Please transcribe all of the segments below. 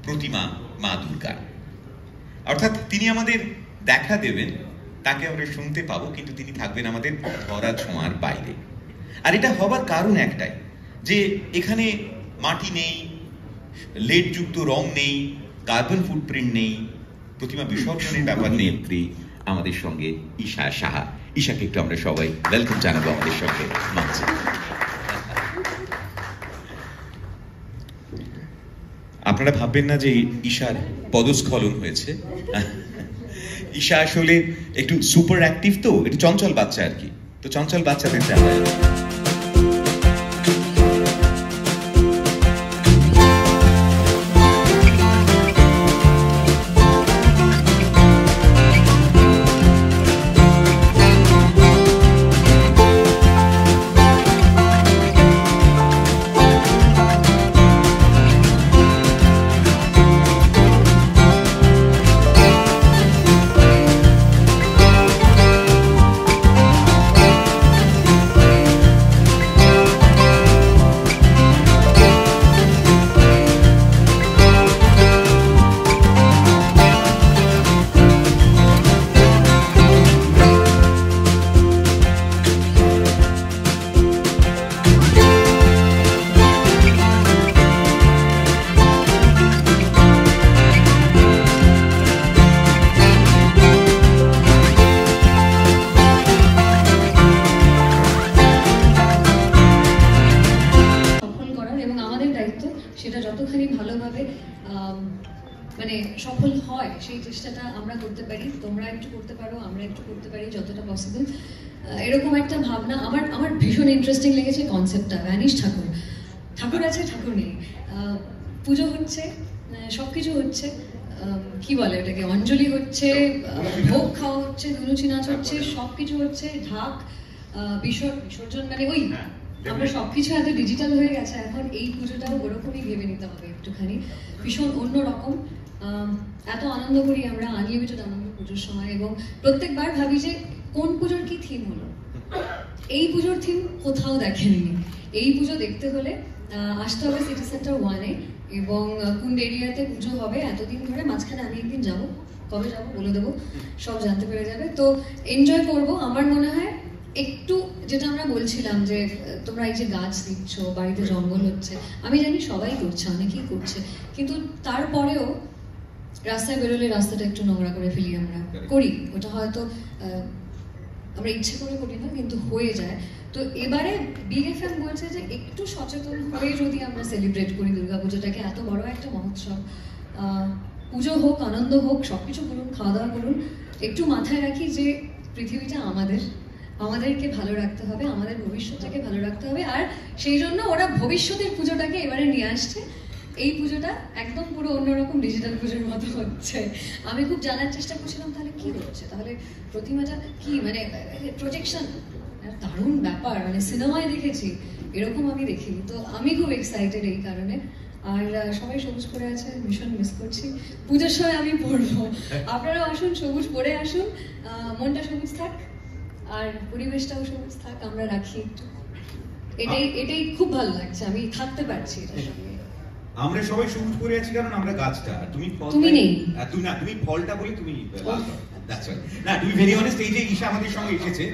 প্রতিমা মা দুর্গার। অর্থাৎ তিনি আমাদের দেখা দেবেন, তাকে আমরা শুনতে পাবো, কিন্তু তিনি থাকবেন আমাদের ধরা ছোঁয়ার বাইরে। আর এটা হবার কারণ একটাই, যে এখানে মাটি নেই, লেডযুক্ত রং নেই, কার্বন ফুটপ্রিন্ট নেই, প্রতিমা বিসর্জনের ব্যাপার নেই। আমাদের সঙ্গে ঈশা সাহা। ঈশাকে একটু আমরা সবাই ওয়েলকাম জানাবো আমাদের সঙ্গে মঞ্চে। আপনারা ভাববেন না যে ঈশার পদস্খলন হয়েছে। ঈশা আসলে একটু সুপার অ্যাক্টিভ, তো একটু চঞ্চল বাচ্চা আর কি। তো চঞ্চল বাচ্চাদের দেখা সেটা যতখানি ভালোভাবে মানে সফল হয় সেই চেষ্টাটা আমরা করতে পারি, তোমরা একটু করতে পারো, আমরা একটু করতে পারি যতটা পসিবল, এরকম একটা ভাবনা। আমার ভীষণ ইন্টারেস্টিং লেগেছে কনসেপ্টটা। ভ্যানিশ ঠাকুর আছে, ঠাকুর নেই, পুজো হচ্ছে, সবকিছু হচ্ছে, কি বলে ওটাকে, অঞ্জলি হচ্ছে, ভোগ খাওয়া হচ্ছে, ধুনুচি নাচ হচ্ছে, সবকিছু হচ্ছে, ঢাক, বিসর্জন, মানে ওই আমরা সবকিছু এত ডিজিটাল হয়ে গেছে এখন। এই পুজোটাও ওরকমই ভেবে নিতে হবে একটুখানি, ভীষণ অন্যরকম। এত আনন্দ করি আমরা, আনলিমিটেড আনন্দ পুজোর সময়, এবং প্রত্যেকবার ভাবি যে কোন পুজোর কি থিম হলো। এই পুজোর থিম কোথাও দেখেননি। এই পুজো দেখতে হলে আসতে হবে সিটি সেন্টার 1-এ, এবং কোন এরিয়াতে পুজো হবে এতদিন ধরে। মাঝখানে আমি একদিন যাবো, কবে যাবো বলে দেবো, সব জানতে পেরে যাবে। তো এনজয় করবো। আমার মনে হয় একটু যেটা আমরা বলছিলাম যে তোমরা এই যে গাছ দিচ্ছ, বাড়িতে জঙ্গল হচ্ছে, আমি জানি সবাই করছে, অনেকেই করছে, কিন্তু তারপরেও রাস্তায় বেরোলে রাস্তাটা একটু নোংরা করে ফেলি আমরা, করি। ওটা হয়তো আমরা ইচ্ছে করে করি না, কিন্তু হয়ে যায়। তো এবারে বিগ এফএম বলছে যে একটু সচেতন হয়ে যদি আমরা সেলিব্রেট করি দুর্গাপুজোটাকে, এত বড় একটা মহোৎসব, পুজো হোক, আনন্দ হোক, সবকিছু করুন, খাওয়া দাওয়া করুন, একটু মাথায় রাখি যে পৃথিবীটা আমাদেরকে ভালো রাখতে হবে, আমাদের ভবিষ্যৎটাকে ভালো রাখতে হবে। আর সেই জন্য ওরা ভবিষ্যতের পুজোটাকে এবারে নিয়ে আসছে। এই পুজোটা একদম পুরো অন্যরকম ডিজিটাল পুজোর মতো হচ্ছে। আমি খুব জানার চেষ্টা করছিলাম তাহলে কি হচ্ছে, তাহলে প্রতিমাটা কি, মানে প্রজেকশন, দারুণ ব্যাপার, মানে সিনেমায় দেখেছি, এরকম আমি দেখিনি। তো আমি খুব এক্সাইটেড এই কারণে। আর সবাই সবুজ পরে আছে, ভীষণ মিস করছি। পুজোর সময় আমি পরবো, আপনারাও আসুন, সবুজ পরে আসুন, মনটা সবুজ থাক আর পরিবেশটাও সবুজ থাক, আমরা রাখি একটু। এটাই খুব ভালো লাগছে, আমি থাকতে পারছি এটার সঙ্গে। আমরা সবাই সবুজ পরে আছি কারণ আমরা গাছটা, তুমি নেই, তুমি ফলটা বলে তুমি না, তুমি ভেরি অনেস্ট। এই যে ঈশা আমাদের সঙ্গে এসেছে,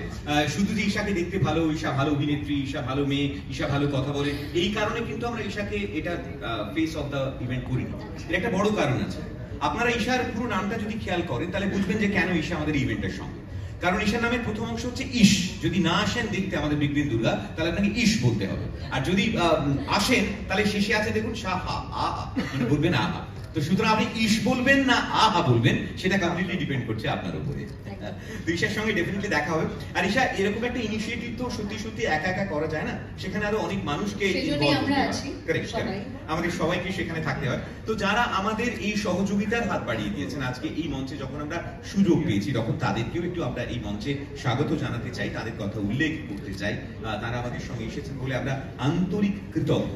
শুধু যে ঈশাকে দেখতে ভালো, ঈশা ভালো অভিনেত্রী, ঈশা ভালো মেয়ে, ঈশা ভালো কথা বলে, এই কারণে কিন্তু আমরা ঈশাকে এটা ফেস অফ দ্য ইভেন্ট করিনি। এর একটা বড় কারণ আছে। আপনারা ঈশার পুরো নামটা যদি খেয়াল করেন তাহলে বুঝবেন যে কেন ঈশা আমাদের ইভেন্টের সঙ্গে। কারণ ঈশার নামের প্রথম অংশ হচ্ছে ইশ। যদি না আসেন দেখতে আমাদের বিগ বিন দুর্গা, তাহলে আপনাকে ইশ বলতে হবে। আর যদি আসেন তাহলে শেষে আছে দেখুন সাহা, আহা, মানে বলবেন আহা। তো সুতরাং আপনি ইশ বলবেন না আহা বলবেন, সেটা কমপ্লিটলি ডিপেন্ড করছে আপনার উপরে। তো ঈশার সঙ্গে ডেফিনেটলি দেখা হবে। আর ঈশা, এরকম একটা ইনিশিয়েটিভ তো সত্যি সত্যি একা একা করা যায় না, সেখানে আরো অনেক মানুষকে আমাদের সবাইকে সেখানে থাকতে হয়। তো যারা আমাদের এই সহযোগিতার হাত বাড়িয়ে দিয়েছেন আজকে এই মঞ্চে যখন আমরা সুযোগ পেয়েছি, তখন তাদেরকেও একটু আমরা এই মঞ্চে স্বাগত জানাতে চাই, তাদের কথা উল্লেখ করতে চাই। তারা আমাদের সঙ্গে এসেছেন বলে আমরা আন্তরিক কৃতজ্ঞ।